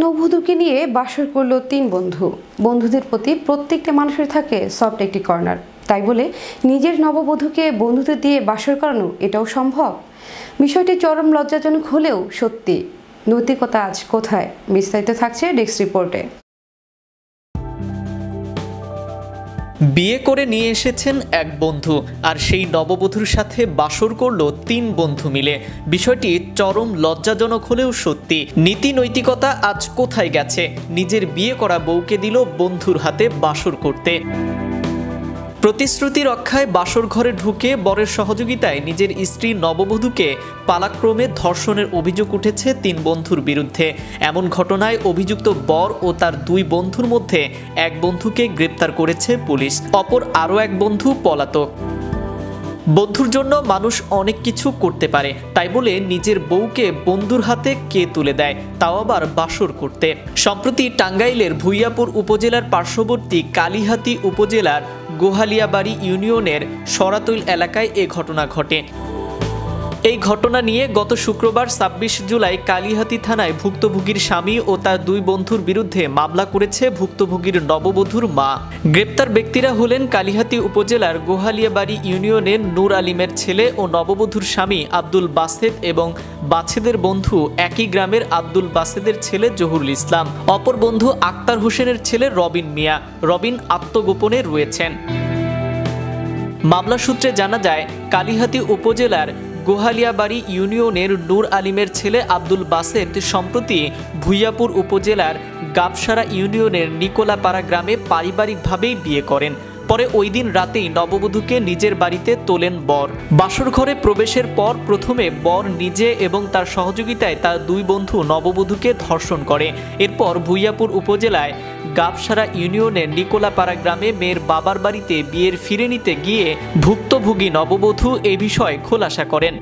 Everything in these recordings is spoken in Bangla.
নববধূকে নিয়ে বাসর করলো 3 বন্ধু। বন্ধুদের প্রতি প্রত্যেকটা মানুষের থাকে সফট একটি কর্নার। তাই বলে নিজের নববধূকে বন্ধুদের দিয়ে বাসর করানো এটাও সম্ভব? বিষয়টি চরম লজ্জাজনক হলেও সত্যি। নৈতিকতা আজ কোথায়? বিস্তারিত থাকছে ডেস্ক রিপোর্টে। বিয়ে করে নিয়ে এসেছেন এক বন্ধু, আর সেই নববধূর সাথে বাসর করলো 3 বন্ধু মিলে। বিষয়টি চরম লজ্জাজনক হলেও সত্যি। নীতি নৈতিকতা আজ কোথায় গেছে? নিজের বিয়ে করা বউকে দিল বন্ধুর হাতে বাসর করতে। প্রতিশ্রুতি রক্ষায় বাসর ঘরে ঢুকে বরের সহযোগিতায় নিজের স্ত্রী নববধূকে পালাক্রমে ধর্ষণের অভিযোগ উঠেছে 3 বন্ধুর বিরুদ্ধে। এমন ঘটনায় অভিযুক্ত বর ও তার 2 বন্ধুর মধ্যে এক বন্ধুকে গ্রেপ্তার করেছে পুলিশ। অপর আরও এক বন্ধু পলাতক। বন্ধুর জন্য মানুষ অনেক কিছু করতে পারে, তাই বলে নিজের বউকে বন্ধুর হাতে কে তুলে দেয়, তাও আবার বাসর করতে। সম্প্রতি টাঙ্গাইলের ভূঁইয়াপুর উপজেলার পার্শ্ববর্তী কালিহাতী উপজেলার গোহালিয়াবাড়ি ইউনিয়নের সরাতৈল এলাকায় এ ঘটনা ঘটে। এই ঘটনা নিয়ে গত শুক্রবার 26 জুলাই কালিহাতী থানায় ভুক্তভোগীর স্বামী ও তার 2 বন্ধুর বিরুদ্ধে মামলা করেছে ভুক্তভোগীর নববধূর মা। গ্রেপ্তার ব্যক্তিরা হলেন কালিহাতী উপজেলার গোহালিয়াবাড়ি ইউনিয়নের নূর আলিমের ছেলে ও নববধূর স্বামী আব্দুল বাসেদ এবং বাছেদের বন্ধু একই গ্রামের আব্দুল বাসেদের ছেলে জহুরুল ইসলাম। অপর বন্ধু আক্তার হোসেনের ছেলে রবিন মিয়া। রবিন আত্মগোপনে রয়েছেন। মামলা সূত্রে জানা যায়, কালিহাতী উপজেলার গোহালিয়াবাড়ি ইউনিয়নের নূর আলিমের ছেলে আব্দুল বাসেদ সম্প্রতি ভূঁইয়াপুর উপজেলার গাবসারা ইউনিয়নের নিকোলাপাড়া গ্রামে পারিবারিকভাবেই বিয়ে করেন। পরে ওই দিন রাতেই নববধূকে নিজের বাড়িতে তোলেন বর। বাসর ঘরে প্রবেশের পর প্রথমে বর নিজে এবং তার সহযোগিতায় তার 2 বন্ধু নববধূকে ধর্ষণ করে। এরপর ভূঁইয়াপুর উপজেলায় গাবসারা ইউনিয়নের নিকোলাপাড়া গ্রামে মেয়ের বাবার বাড়িতে বিয়ের ফিরে নিতে গিয়ে ভুক্তভোগী নববধূ এ বিষয়ে খোলাসা করেন।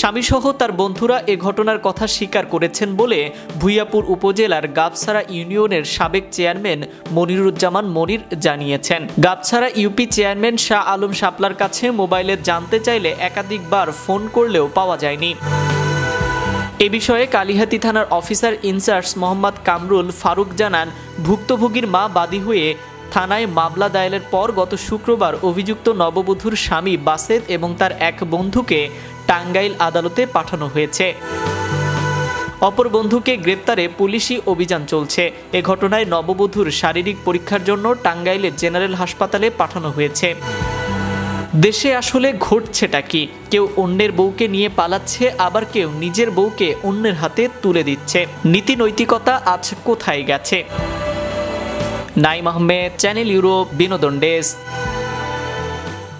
স্বামীসহ তার বন্ধুরা এ ঘটনার কথা স্বীকার করেছেন বলে ভূঁইয়াপুর উপজেলার গাবসারা ইউনিয়নের সাবেক চেয়ারম্যান মনিরুজ্জামান মনির জানিয়েছেন। গাবসারা ইউপি চেয়ারম্যান শাহ আলম শাপলার কাছে মোবাইলে জানতে চাইলে একাধিকবার ফোন করলেও পাওয়া যায়নি। এ বিষয়ে কালিহাতী থানার অফিসার ইনচার্জ মোহাম্মদ কামরুল ফারুক জানান, ভুক্তভোগীর মা বাদী হয়ে থানায় মামলা দায়েরের পর গত শুক্রবার অভিযুক্ত নববধূর স্বামী বাসেদ এবং তার এক বন্ধুকে টাঙ্গাইল আদালতে পাঠানো হয়েছে। অপর বন্ধুকে গ্রেপ্তারে পুলিশি অভিযান চলছে। এ ঘটনায় নববধূর শারীরিক পরীক্ষার জন্য টাঙ্গাইলের জেনারেল হাসপাতালে পাঠানো হয়েছে। দেশে আসলে ঘটছেটা কি? কেউ অন্যের বউকে নিয়ে পালাচ্ছে, আবার কেউ নিজের বউকে অন্যের হাতে তুলে দিচ্ছে। নীতি নৈতিকতা আজ কোথায় গেছে? নাইম আহমেদ, চ্যানেল ইউরোপ, বিনোদন ডেস্ক।